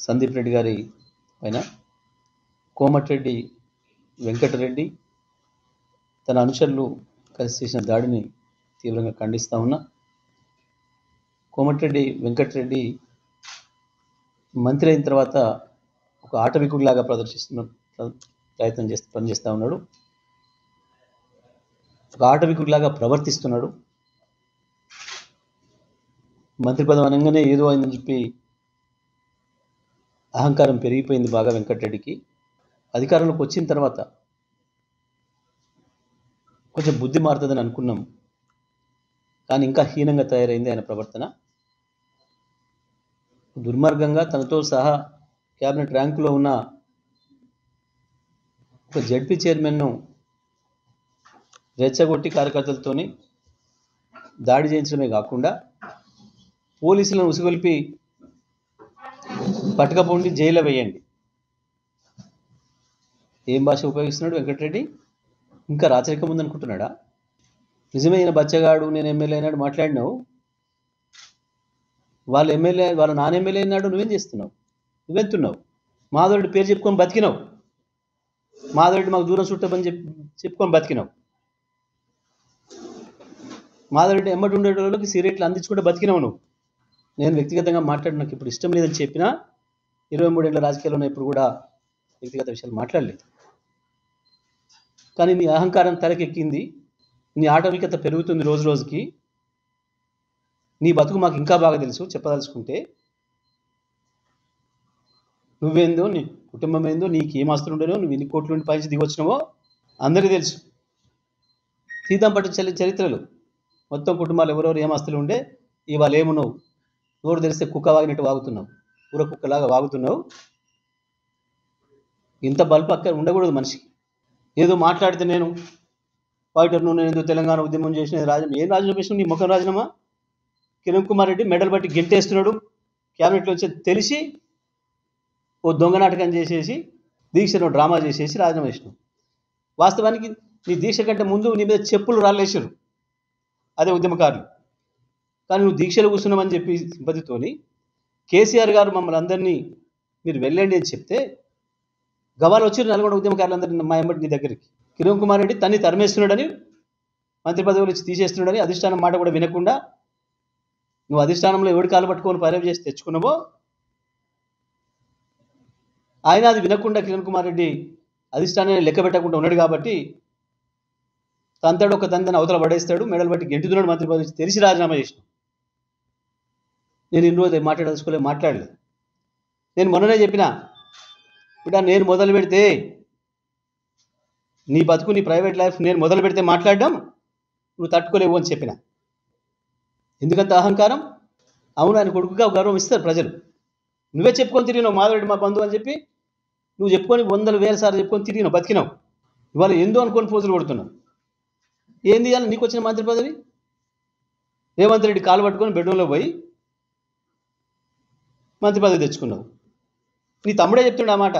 సందీప్ రెడ్డి గారి పైన కోమటిరెడ్డి వెంకటరెడ్డి తన అనుచరులు కలిసి చేసిన దాడిని తీవ్రంగా ఖండిస్తూ ఉన్నా. కోమటిరెడ్డి వెంకటరెడ్డి మంత్రి అయిన తర్వాత ఒక ఆటవికుడిలాగా పనిచేస్తూ ఉన్నాడు. ఒక ఆటవికుడిలాగా ప్రవర్తిస్తున్నాడు. మంత్రి పదం అనగానే ఏదో అయిందని చెప్పి అహంకారం పెరిగిపోయింది బాగా వెంకటరెడ్డికి. అధికారంలోకి వచ్చిన తర్వాత కొంచెం బుద్ధి మారుతుందని అనుకున్నాం, కానీ ఇంకా హీనంగా తయారైంది ఆయన ప్రవర్తన. దుర్మార్గంగా తనతో సహా క్యాబినెట్ ర్యాంకులో ఉన్న ఒక జడ్పీ చైర్మన్ను రెచ్చగొట్టి కార్యకర్తలతోని దాడి చేయించడమే కాకుండా పోలీసులను ఉసిగొల్పి పట్టుకపోండి జైల్లో వేయండి. ఏం భాష ఉపయోగిస్తున్నాడు వెంకటరెడ్డి? ఇంకా రాచరికం ఉందనుకుంటున్నాడా? నిజమైన బచ్చగాడు నేను ఎమ్మెల్యే అయినాడు మాట్లాడినావు. వాళ్ళ నాన్న ఎమ్మెల్యే అయినాడు, నువ్వేం చేస్తున్నావు? నువ్వెంతున్నావు? మాధవరెడ్డి పేరు చెప్పుకొని బతికినావు. మాధవరెడ్డి మాకు దూరం చుట్టమని చెప్పుకొని బతికినావు. మాధవరెడ్డి ఎమ్మటి ఉండేటోళ్ళకి సిగరెట్లు అందించుకుంటే బతికినావు నువ్వు. నేను వ్యక్తిగతంగా మాట్లాడి నాకు ఇప్పుడు ఇష్టం లేదని చెప్పినా 23 ఏళ్ళ రాజకీయాల్లో ఉన్న ఇప్పుడు కూడా వ్యక్తిగత విషయాలు మాట్లాడలేదు. కానీ నీ అహంకారం తలకెక్కింది, నీ ఆటవికత పెరుగుతుంది రోజు రోజుకి. నీ బతుకు మాకు ఇంకా బాగా తెలుసు. చెప్పదలుచుకుంటే నువ్వేందో, నీ కుటుంబం ఏందో, నీకు ఏం ఆస్తులు ఉండేనో, నువ్వు ఎన్ని కోట్ల నుండి పైకి దిగొచ్చినావో అందరికీ తెలుసు. సీతం పట్టు చరిత్రలు మొత్తం కుటుంబాలు ఎవరెవరు ఏం ఆస్తులు ఉండే ఇవాళ ఏమున్నావు. నోరు తెలిస్తే కుక్క వాగినట్టు వాగుతున్నావు, ఊర కుక్కలాగా వాగుతున్నావు. ఇంత బల్పు అక్కడ ఉండకూడదు మనిషికి. ఏదో మాట్లాడితే నేను ఫైటర్, నేను ఏదో తెలంగాణ ఉద్యమం చేసిన రాజీనామా. ఏం రాజీనామా చేసిన? నీ ముఖం రాజీనామా. కిరణ్ కుమార్ రెడ్డి మెడల్ బట్టి గెంటేస్తున్నాడు క్యాబినెట్లో వచ్చి తెలిసి ఓ దొంగ నాటకం చేసేసి దీక్షను డ్రామా చేసేసి రాజీనామా చేసినావు. వాస్తవానికి నీ దీక్ష కంటే ముందు నీ మీద చెప్పులు రాళ్ళేసారు అదే ఉద్యమకారులు. కానీ నువ్వు దీక్షలు కూర్చున్నామని చెప్పి సింపతితోని కేసీఆర్ గారు మమ్మల్ని అందరినీ మీరు వెళ్ళండి అని చెప్తే గవాలు వచ్చి నల్గొండ ఉద్యమకారులందరినీ మా ఎంబడి నీ దగ్గరికి. కిరణ్ కుమార్ రెడ్డి తన్ని తరిమేస్తున్నాడని, మంత్రి పదవులు ఇచ్చి తీసేస్తున్నాడని అధిష్టానం మాట కూడా వినకుండా నువ్వు అధిష్టానంలో ఎవడి కాలు పట్టుకొని పైరవి చేసి తెచ్చుకున్నావో ఆయన అది వినకుండా కిరణ్ కుమార్ రెడ్డి అధిష్టానాన్ని లెక్క పెట్టకుండా ఉన్నాడు కాబట్టి తంతాడు ఒక తంతని అవతల పడేస్తాడు, మెడలు బట్టి గెంటుతున్నాడు మంత్రి పదవి తెలిసి రాజీనామా చేసిన. నేను ఇన్ని రోజు మాట్లాడలేదు. నేను మొన్ననే చెప్పిన బిడ్డ, నేను మొదలు పెడితే నీ బతుకు నీ ప్రైవేట్ లైఫ్ నేను మొదలు పెడితే మాట్లాడడం నువ్వు తట్టుకోలేవు అని చెప్పిన. ఎందుకంత అహంకారం? అవును, ఆయన కొడుకుగా గౌరవం ఇస్తారు ప్రజలు. నువ్వే చెప్పుకొని తిరిగినావు మాధవరెడ్డి మా బంధువు అని చెప్పి. నువ్వు చెప్పుకొని 100,000 సార్లు చెప్పుకొని తిరిగినావు, బతికినావు. ఇవాళ ఏందో అనుకొని పోజులు కొడుతున్నావు. ఏంది అని నీకు వచ్చిన మంత్రి పదవి? రేవంత్ రెడ్డి కాలు పట్టుకొని బెడ్రూమ్లో పోయి మంత్రి పదవి తెచ్చుకున్నావు. నీ తమ్ముడే చెప్తుండే ఆ మాట,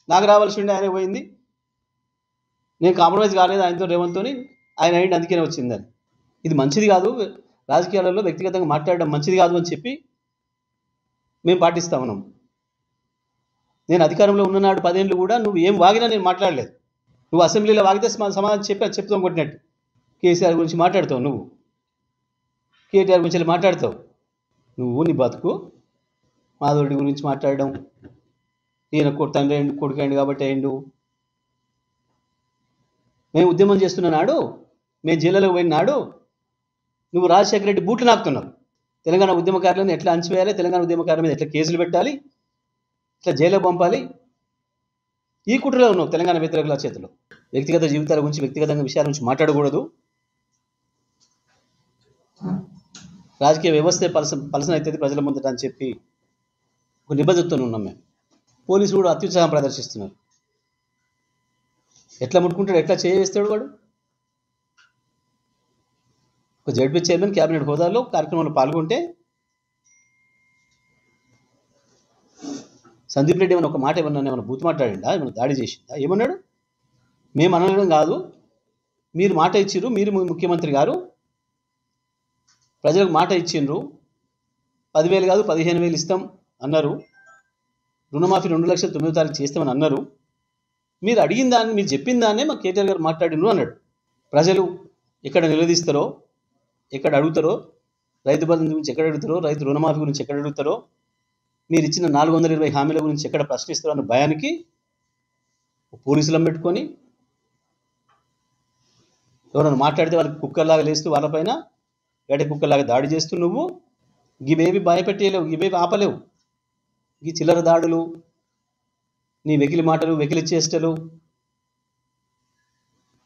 నాకు రావాల్సి ఉండే ఆయనే పోయింది, నేను కాంప్రమైజ్ కాలేదు ఆయనతో, రేవంత్తో, ఆయన అయింది అందుకనే వచ్చిందని. ఇది మంచిది కాదు, రాజకీయాలలో వ్యక్తిగతంగా మాట్లాడడం మంచిది కాదు అని చెప్పి మేము పాటిస్తా ఉన్నాం. నేను అధికారంలో ఉన్ననాడు 10 ఏళ్ళు కూడా నువ్వు ఏం వాగినా నేను మాట్లాడలేదు. నువ్వు అసెంబ్లీలో వాగితే సమాధానం చెప్తాం కొట్టినట్టు. కేసీఆర్ గురించి మాట్లాడతావు, నువ్వు కేటీఆర్ గురించి మాట్లాడతావు. నువ్వు నీ బతుకు మాధవరెడ్డి గురించి మాట్లాడడం, ఈయన తండ్రి అయిండు కొడుకు అయిండు కాబట్టి అయిండు. మేము ఉద్యమం చేస్తున్న నాడు, మేము జైలులో పోయిన నాడు నువ్వు రాజశేఖర రెడ్డి బూట్లు నాకుతున్నావు. తెలంగాణ ఉద్యమకారులను ఎట్లా అంచివేయాలి, తెలంగాణ ఉద్యమకారుల మీద ఎట్లా కేసులు పెట్టాలి, ఇట్లా జైల్లో పంపాలి, ఈ కుట్రలో ఉన్నావు తెలంగాణ వ్యతిరేకుల చేతిలో. వ్యక్తిగత జీవితాల గురించి, వ్యక్తిగతంగా విషయాల గురించి మాట్లాడకూడదు. రాజకీయ వ్యవస్థే పలసన అవుతుంది ప్రజల ముందట అని చెప్పి ఒక నిబద్ధతతో ఉన్నాం మేము. పోలీసులు కూడా అత్యుత్సాహం ప్రదర్శిస్తున్నారు. ఎట్లా ముట్టుకుంటాడు, ఎట్లా చేస్తాడు వాడు? ఒక జడ్పీ చైర్మన్ క్యాబినెట్ హోదాలో కార్యక్రమంలో పాల్గొంటే సందీప్ రెడ్డి ఏమైనా ఒక మాట ఏమన్నా బూత్ మాట్లాడిందా, ఏమైనా దాడి చేసిందా? ఏమన్నాడు? మేము అనడం కాదు, మీరు మాట ఇచ్చిర్రు, మీరు ముఖ్యమంత్రి గారు ప్రజలకు మాట ఇచ్చిండ్రు, 10,000 కాదు 15,000 ఇస్తాం అన్నారు, రుణమాఫీ 2,09,000 తారీఖు చేస్తామని అన్నారు, మీరు అడిగిన దాన్ని, మీరు చెప్పిన దాన్నే మా కేటీఆర్ గారు మాట్లాడిండ్రు అన్నాడు. ప్రజలు ఎక్కడ నిలదీస్తారో, ఎక్కడ అడుగుతారో, రైతు బంధు గురించి ఎక్కడ అడుగుతారో, రైతు రుణమాఫీ గురించి ఎక్కడ అడుగుతారో, మీరు ఇచ్చిన 420 హామీల గురించి ఎక్కడ ప్రశ్నిస్తారో అన్న భయానికి పోలీసులను పెట్టుకొని ఎవరైనా మాట్లాడితే వాళ్ళకి కుక్కర్లాగా లేస్తూ వాళ్ళపైన వేట కుక్కర్లాగా దాడి చేస్తూ నువ్వు ఇవేవి భయపెట్టేయలేవు, ఇవేవి ఆపలేవు. ఈ చిల్లర దాడులు, నీ వెకిలి మాటలు, వెకిలి చేష్టలు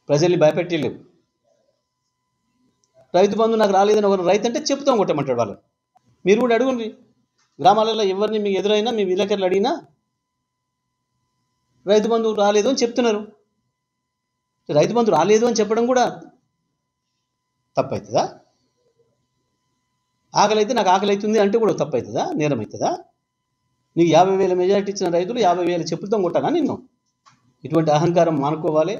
ప్రజల్ని భయపెట్టలేవు. రైతు బంధు నాకు రాలేదని ఒక రైతు అంటే చెప్తాం కొట్టమంటాడు వాళ్ళు. మీరు కూడా అడుగుండి, గ్రామాలలో ఎవరిని మీకు ఎదురైనా, మీ విలేకరులు అడిగినా రైతు బంధు రాలేదు అని చెప్తున్నారు. రైతు బంధు రాలేదు అని చెప్పడం కూడా తప్పవుతుందా? ఆకలి అయితే నాకు ఆకలి అవుతుంది అంటే కూడా తప్పవుతుందా? నేరం అవుతుందా? నీకు 50,000 మెజారిటీ ఇచ్చిన రైతులు 50,000 చెప్పులతో కొట్టానా నిన్ను? ఇటువంటి అహంకారం మానుకోవాలి.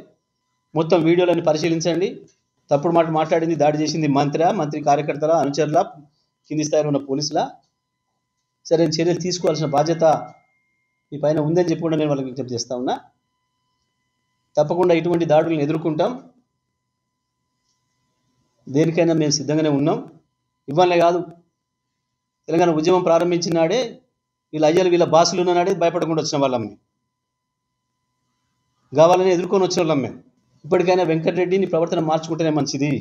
మొత్తం వీడియోలను పరిశీలించండి. తప్పుడు మాట మాట్లాడింది, దాడి చేసింది మంత్రి కార్యకర్తల, అనుచరుల, కింది స్థాయిలో ఉన్న పోలీసుల. సరైన చర్యలు తీసుకోవాల్సిన బాధ్యత మీ పైన ఉందని చెప్పి కూడా నేను వాళ్ళకి విజ్ఞప్తి చేస్తా ఉన్నా. తప్పకుండా ఇటువంటి దాడులను ఎదుర్కొంటాం. దేనికైనా మేము సిద్ధంగానే ఉన్నాం. ఇవ్వాలనే కాదు, తెలంగాణ ఉద్యమం ప్రారంభించిన నాడే వీళ్ళ అయ్యలు, వీళ్ళ బాసులు ఉన్న నాడే భయపడకుండా వచ్చిన వాళ్ళం మేము. కావాలని ఎదుర్కొని వచ్చిన వాళ్ళం మేము. ఇప్పటికైనా వెంకటరెడ్డి నీ ప్రవర్తన మార్చుకుంటేనే మంచిది.